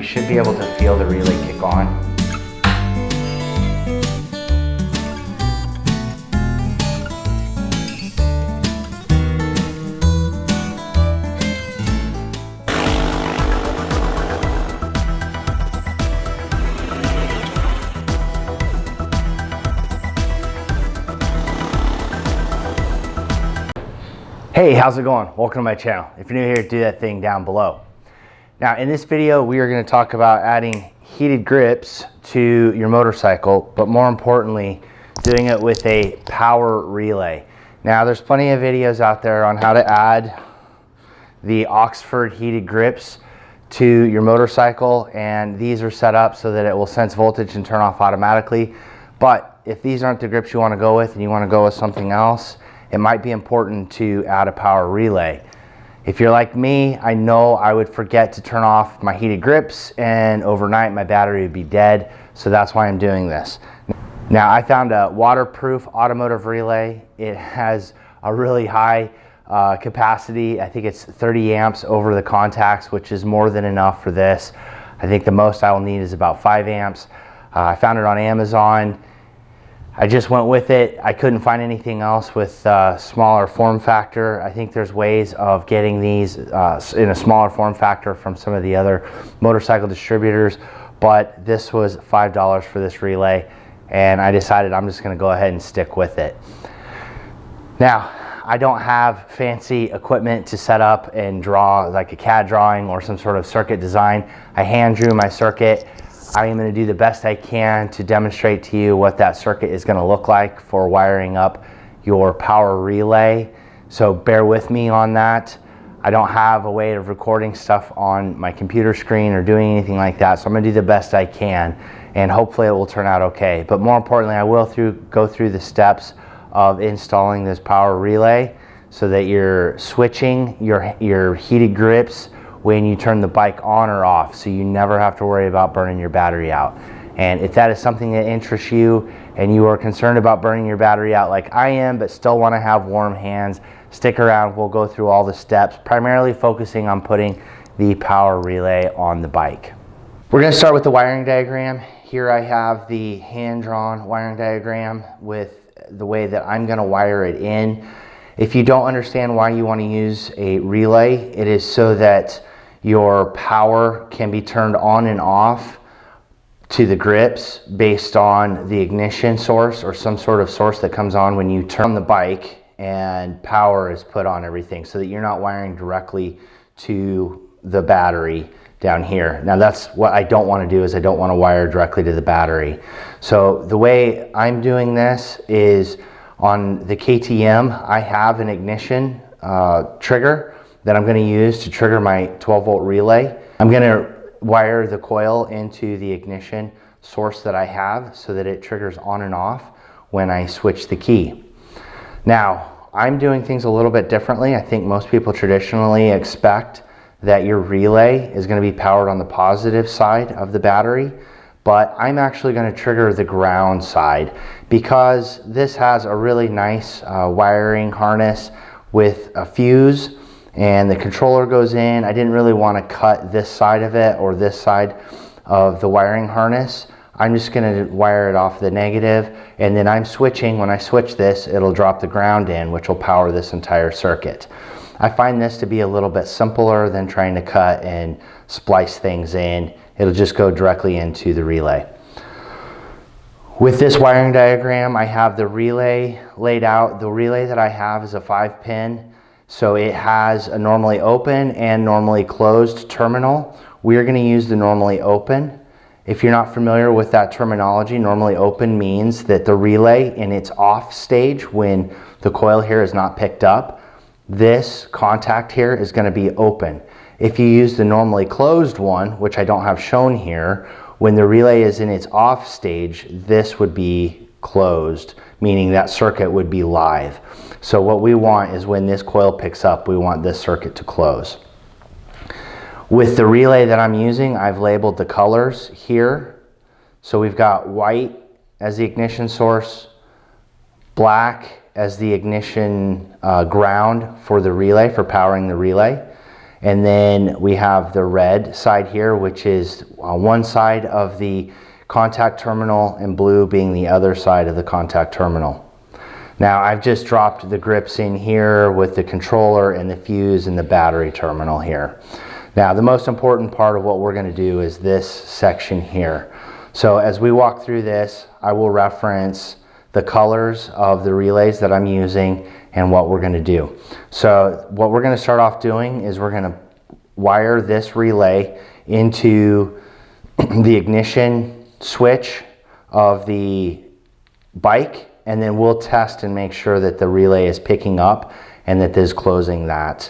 you should be able to feel the relay kick on. Hey, how's it going? Welcome to my channel. If you're new here, do that thing down below. Now, in this video, we are going to talk about adding heated grips to your motorcycle, but more importantly, doing it with a power relay. Now, there's plenty of videos out there on how to add the Oxford heated grips to your motorcycle, and these are set up so that it will sense voltage and turn off automatically. But if these aren't the grips you want to go with and you want to go with something else, it might be important to add a power relay. If you're like me, I know I would forget to turn off my heated grips and overnight my battery would be dead, so that's why I'm doing this. Now, I found a waterproof Automotive Relay. It has a really high capacity. I think it's 30 amps over the contacts, which is more than enough for this. I think the most I will need is about 5 amps. I found it on Amazon. I just went with it. I couldn't find anything else with smaller form factor. I think there's ways of getting these in a smaller form factor from some of the other motorcycle distributors, but this was $5 for this relay, and I decided I'm just gonna go ahead and stick with it. Now, I don't have fancy equipment to set up and draw like a CAD drawing or some sort of circuit design. I hand drew my circuit. I am going to do the best I can to demonstrate to you what that circuit is going to look like for wiring up your power relay. So bear with me on that. I don't have a way of recording stuff on my computer screen or doing anything like that, so I'm going to do the best I can, and hopefully it will turn out okay. But more importantly, I will go through the steps of installing this power relay so that you're switching your heated grips when you turn the bike on or off, so you never have to worry about burning your battery out. And if that is something that interests you and you are concerned about burning your battery out like I am, but still want to have warm hands, stick around. We'll go through all the steps, primarily focusing on putting the power relay on the bike. We're going to start with the wiring diagram. Here I have the hand-drawn wiring diagram with the way that I'm going to wire it in. If you don't understand why you want to use a relay, it is so that your power can be turned on and off to the grips based on the ignition source or some sort of source that comes on when you turn the bike, and power is put on everything so that you're not wiring directly to the battery down here. Now, that's what I don't want to do, is I don't want to wire directly to the battery. So the way I'm doing this is on the KTM, I have an ignition trigger that I'm going to use to trigger my 12-volt relay. I'm going to wire the coil into the ignition source that I have so that it triggers on and off when I switch the key. Now, I'm doing things a little bit differently. I think most people traditionally expect that your relay is going to be powered on the positive side of the battery, but I'm actually going to trigger the ground side because this has a really nice wiring harness with a fuse, and the controller goes in. I didn't really want to cut this side of it or this side of the wiring harness. I'm just going to wire it off the negative, and then I'm switching. When I switch this, it'll drop the ground in, which will power this entire circuit. I find this to be a little bit simpler than trying to cut and splice things in. It'll just go directly into the relay. With this wiring diagram, I have the relay laid out. The relay that I have is a 5-pin. So it has a normally open and normally closed terminal. We are going to use the normally open. If you're not familiar with that terminology, normally open means that the relay in its off stage, when the coil here is not picked up, this contact here is going to be open. If you use the normally closed one, which I don't have shown here, when the relay is in its off stage, this would be closed, meaning that circuit would be live. So what we want is when this coil picks up, we want this circuit to close. With the relay that I'm using, I've labeled the colors here. So we've got white as the ignition source, black as the ignition ground for the relay, for powering the relay, And then we have the red side here, which is one side of the contact terminal, and blue being the other side of the contact terminal. Now I've just dropped the grips in here with the controller and the fuse and the battery terminal here. Now the most important part of what we're going to do is this section here. So as we walk through this, I will reference the colors of the relays that I'm using and what we're going to do. So what we're going to start off doing is we're going to wire this relay into the ignition switch of the bike, and then we'll test and make sure that the relay is picking up and that this is closing that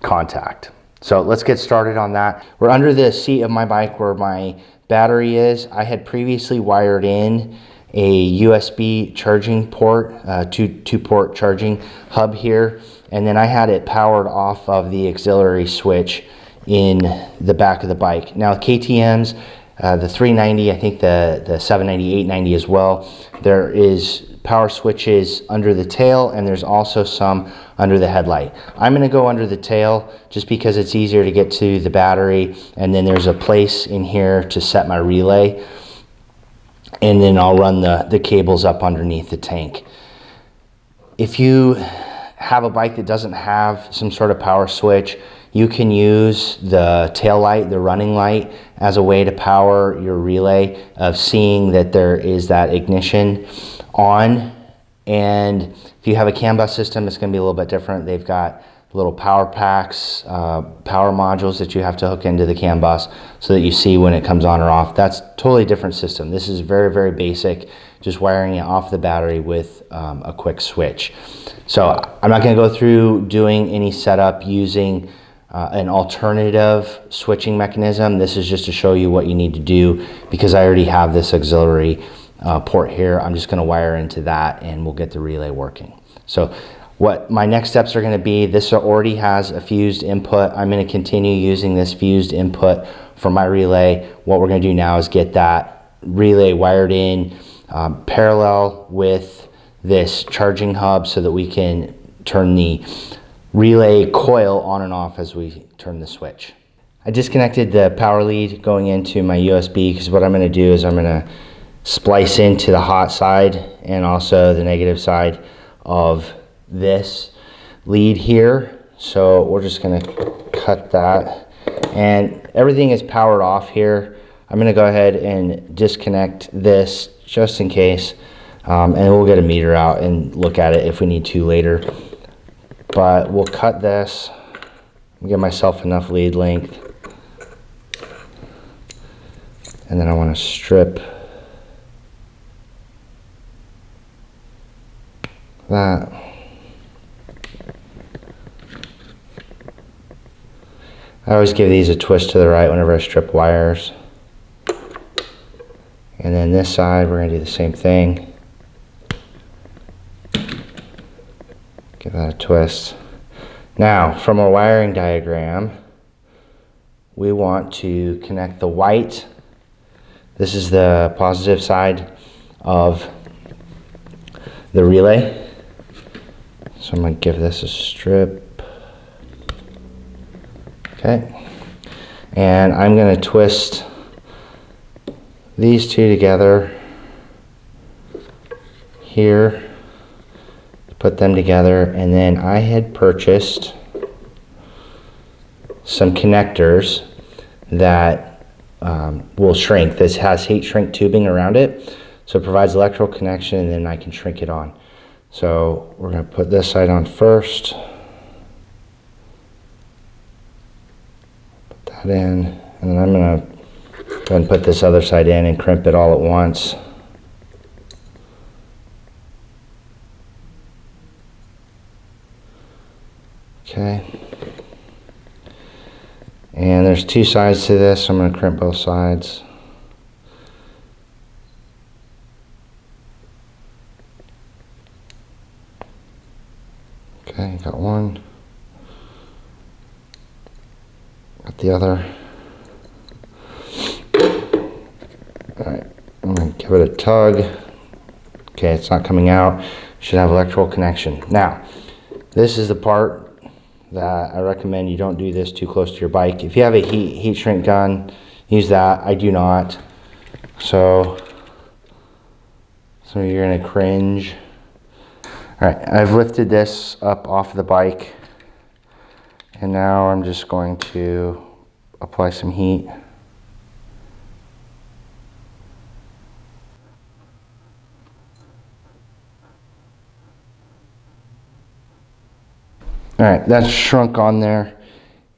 contact. So let's get started on that. We're under the seat of my bike where my battery is. I had previously wired in a USB charging port, two-port charging hub here, and then I had it powered off of the auxiliary switch in the back of the bike. Now KTM's, the 390, I think the 790, 890 as well, there is power switches under the tail, and there's also some under the headlight. I'm going to go under the tail just because it's easier to get to the battery, and then there's a place in here to set my relay, and then I'll run the cables up underneath the tank. If you have a bike that doesn't have some sort of power switch, you can use the tail light, the running light, as a way to power your relay, of seeing that there is that ignition on. And if you have a CAN bus system, it's going to be a little bit different. They've got little power packs, power modules that you have to hook into the CAN bus so that you see when it comes on or off. That's totally different system. This is very, very basic, just wiring it off the battery with a quick switch. So I'm not going to go through doing any setup using an alternative switching mechanism. This is just to show you what you need to do, because I already have this auxiliary port here. I'm just going to wire into that and we'll get the relay working. So what my next steps are going to be, this already has a fused input. I'm going to continue using this fused input for my relay. What we're going to do now is get that relay wired in parallel with this charging hub so that we can turn the relay coil on and off as we turn the switch. I disconnected the power lead going into my USB, because what I'm going to do is I'm going to splice into the hot side and also the negative side of this lead here. So we're just going to cut that, and everything is powered off here. I'm going to go ahead and disconnect this just in case, and we'll get a meter out and look at it if we need to later. But we'll cut this, give myself enough lead length, and then I want to strip that. I always give these a twist to the right whenever I strip wires. And then this side, we're going to do the same thing. Give that a twist. Now, from a wiring diagram, we want to connect the white. This is the positive side of the relay. So I'm going to give this a strip. Okay. And I'm going to twist these two together here. Put them together, and then I had purchased some connectors that will shrink. This has heat shrink tubing around it, so it provides electrical connection, and then I can shrink it on. So we're going to put this side on first. Put that in, and then I'm going to go ahead and put this other side in and crimp it all at once. Okay, and there's two sides to this, so I'm going to crimp both sides. Okay, got one, got the other. Alright, I'm going to give it a tug. Okay, it's not coming out. Should have electrical connection. Now, this is the part that I recommend you don't do this too close to your bike. If you have a heat shrink gun, use that. I do not. So some of you are gonna cringe. All right, I've lifted this up off the bike, and now I'm just going to apply some heat. All right, that's shrunk on there.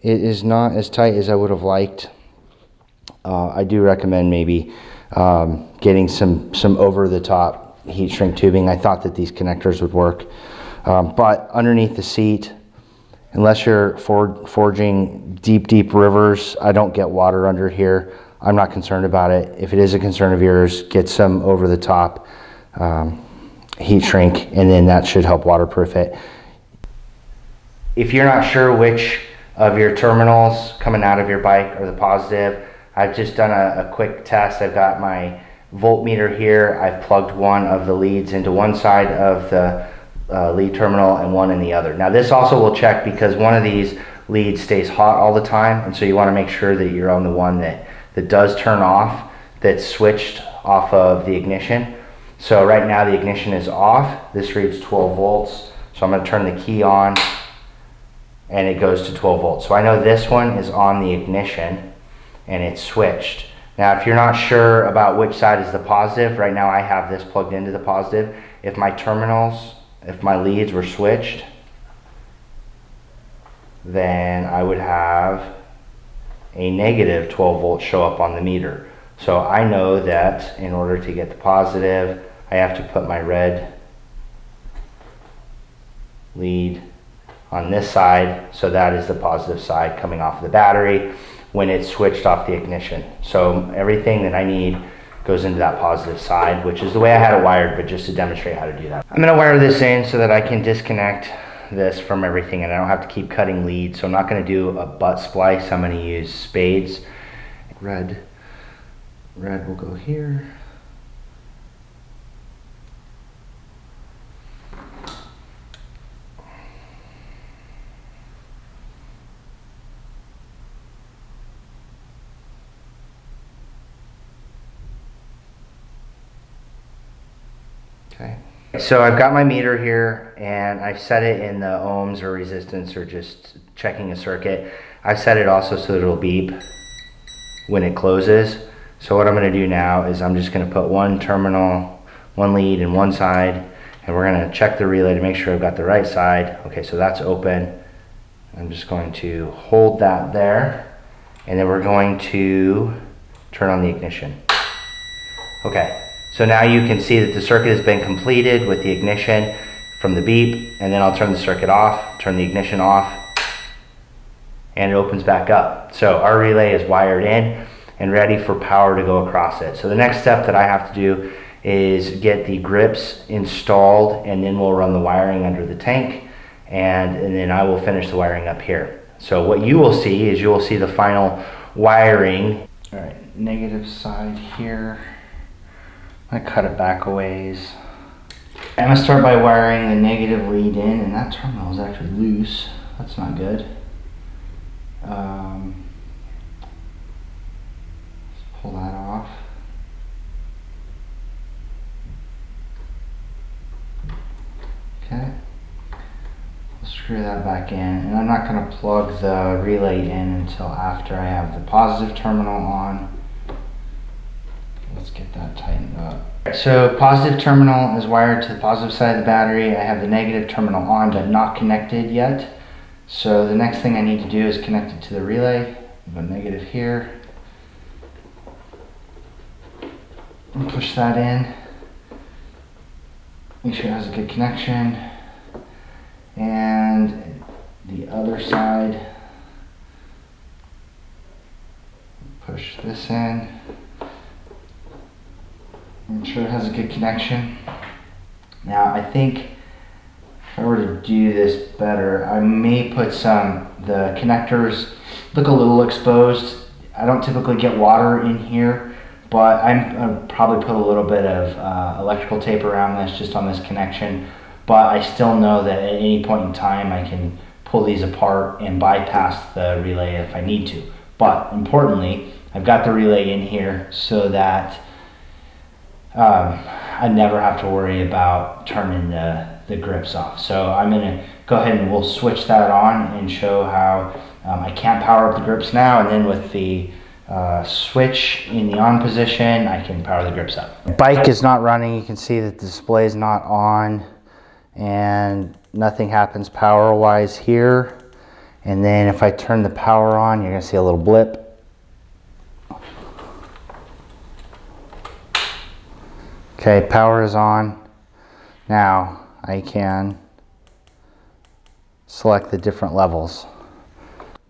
It is not as tight as I would have liked. I do recommend maybe getting some over-the-top heat shrink tubing. I thought that these connectors would work, but underneath the seat, unless you're forging deep rivers, I don't get water under here. I'm not concerned about it. If it is a concern of yours, get some over-the-top heat shrink, and then that should help waterproof it. If you're not sure which of your terminals coming out of your bike are the positive, I've just done a quick test. I've got my voltmeter here. I've plugged one of the leads into one side of the lead terminal and one in the other. Now this also will check because one of these leads stays hot all the time, and so you want to make sure that you're on the one that does turn off, that's switched off of the ignition. So right now the ignition is off. This reads 12 volts. So I'm going to turn the key on, and it goes to 12 volts. So I know this one is on the ignition and it's switched. Now if you're not sure about which side is the positive, right now I have this plugged into the positive. If my terminals, if my leads were switched, then I would have a negative 12 volts show up on the meter. So I know that in order to get the positive, I have to put my red lead on this side, so that is the positive side coming off of the battery when it's switched off the ignition. So everything that I need goes into that positive side, which is the way I had it wired, but just to demonstrate how to do that. I'm gonna wire this in so that I can disconnect this from everything and I don't have to keep cutting leads. So I'm not gonna do a butt splice, I'm gonna use spades. Red will go here. Okay. So I've got my meter here and I've set it in the ohms or resistance or just checking a circuit. I've set it also so that it'll beep when it closes. So what I'm going to do now is I'm just going to put one terminal, one lead in one side, and we're going to check the relay to make sure I've got the right side. Okay, so that's open. I'm just going to hold that there, and then we're going to turn on the ignition. Okay. So now you can see that the circuit has been completed with the ignition from the beep, and then I'll turn the circuit off, turn the ignition off, and it opens back up. So our relay is wired in and ready for power to go across it. So the next step that I have to do is get the grips installed, and then we'll run the wiring under the tank, and then I will finish the wiring up here. So what you will see is you will see the final wiring. All right, negative side here. I cut it back a ways. I'm gonna start by wiring the negative lead in, and that terminal is actually loose. That's not good. Let's pull that off. Okay. We'll screw that back in, and I'm not gonna plug the relay in until after I have the positive terminal on. Let's get that tightened up. So positive terminal is wired to the positive side of the battery. I have the negative terminal on but not connected yet. So the next thing I need to do is connect it to the relay. I have a negative here. And push that in. Make sure it has a good connection. And the other side, push this in. Make sure it has a good connection. Now I think if I were to do this better, I may put the connectors look a little exposed. I don't typically get water in here, but I'm probably put a little bit of electrical tape around this just on this connection. But I still know that at any point in time I can pull these apart and bypass the relay if I need to. But importantly, I've got the relay in here so that I never have to worry about turning the grips off. So I'm gonna go ahead and we'll switch that on and show how I can't power up the grips now, and then with the switch in the on position, I can power the grips up. The bike is not running. You can see that the display is not on and nothing happens power wise here. And then if I turn the power on, you're gonna see a little blip. Okay, power is on. Now I can select the different levels.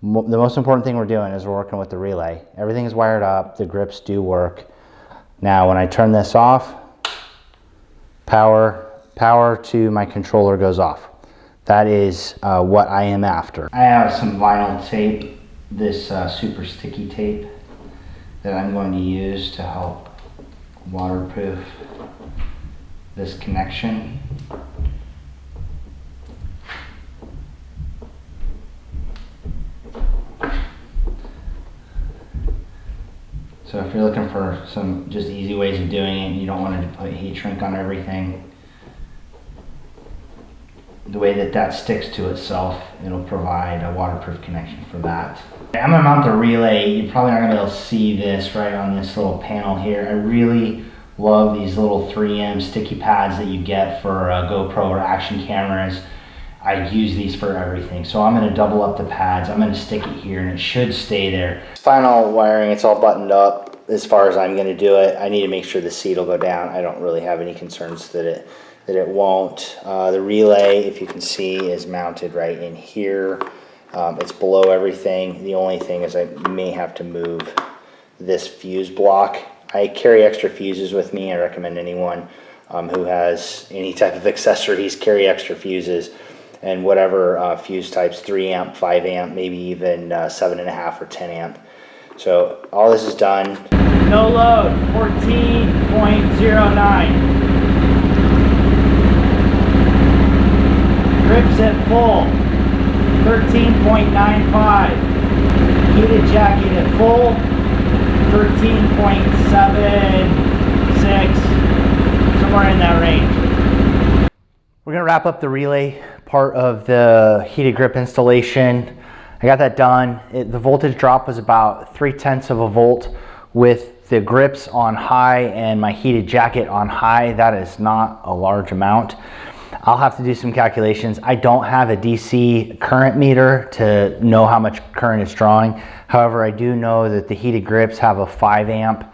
The most important thing we're doing is we're working with the relay. Everything is wired up, the grips do work. Now when I turn this off, power to my controller goes off. That is what I am after. I have some vinyl tape, this super sticky tape that I'm going to use to help waterproof this connection. So if you're looking for some just easy ways of doing it and you don't want to put heat shrink on everything, the way that sticks to itself, it'll provide a waterproof connection for that. I'm gonna mount the relay. You're probably not gonna be able to see this right on this little panel here. I really love these little 3M sticky pads that you get for GoPro or action cameras. I use these for everything. So I'm gonna double up the pads. I'm gonna stick it here and it should stay there. Final wiring, it's all buttoned up as far as I'm gonna do it. I need to make sure the seat will go down. I don't really have any concerns that it won't. The relay, if you can see, is mounted right in here. It's below everything. The only thing is I may have to move this fuse block. I carry extra fuses with me. I recommend anyone who has any type of accessories carry extra fuses, and whatever fuse types, 3 amp, 5 amp, maybe even 7.5 or 10 amp. So all this is done. No load, 14.09. Grips at full, 13.95. Heated jacket at full, 13.76, somewhere in that range. We're gonna wrap up the relay part of the heated grip installation. I got that done. The voltage drop was about 0.3 of a volt with the grips on high and my heated jacket on high. That is not a large amount. I'll have to do some calculations. I don't have a DC current meter to know how much current it's drawing. However, I do know that the heated grips have a 5 amp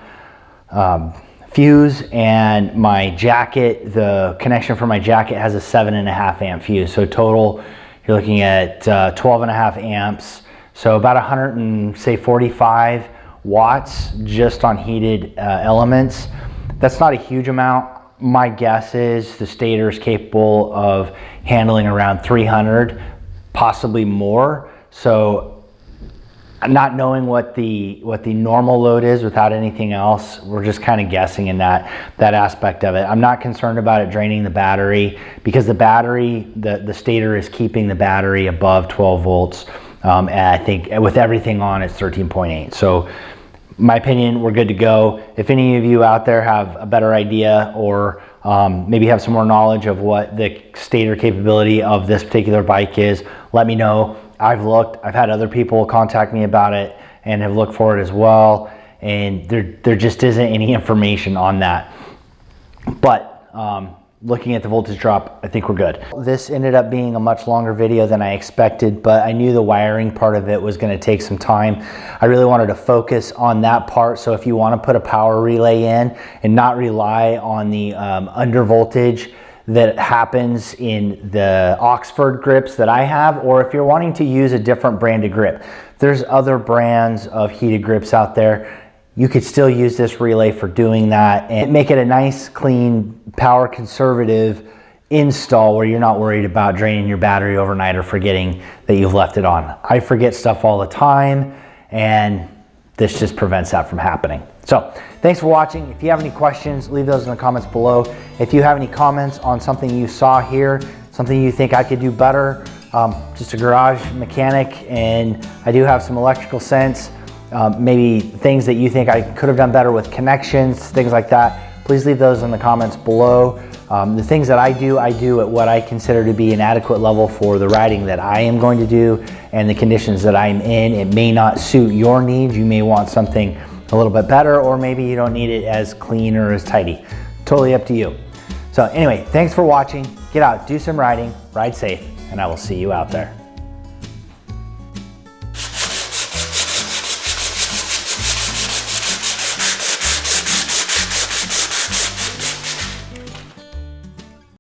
fuse, and my jacket, the connection for my jacket has a 7.5 amp fuse. So total, you're looking at 12.5 amps. So about 145 watts just on heated elements. That's not a huge amount. My guess is the stator is capable of handling around 300, possibly more. So not knowing what the normal load is without anything else, we're just kind of guessing in that aspect of it. I'm not concerned about it draining the battery, because the battery, the stator is keeping the battery above 12 volts. And I think with everything on, it's 13.8. So my opinion, we're good to go. If any of you out there have a better idea, or maybe have some more knowledge of what the stator capability of this particular bike is, let me know. I've looked, I've had other people contact me about it and have looked for it as well, and there just isn't any information on that. But looking at the voltage drop, I think we're good. This ended up being a much longer video than I expected, but I knew the wiring part of it was going to take some time. I really wanted to focus on that part. So if you want to put a power relay in and not rely on the under voltage that happens in the Oxford grips that I have, or if you're wanting to use a different brand of grip, there's other brands of heated grips out there. You could still use this relay for doing that and make it a nice, clean, power conservative install where you're not worried about draining your battery overnight or forgetting that you've left it on. I forget stuff all the time, and this just prevents that from happening. So thanks for watching. If you have any questions, leave those in the comments below. If you have any comments on something you saw here, something you think I could do better, just a garage mechanic, and I do have some electrical sense. Maybe things that you think I could have done better with connections, things like that. Please leave those in the comments below. The things that I do at what I consider to be an adequate level for the riding that I am going to do and the conditions that I'm in. It may not suit your needs. You may want something a little bit better, or maybe you don't need it as clean or as tidy. Totally up to you. So anyway, thanks for watching. Get out, do some riding, ride safe, and I will see you out there.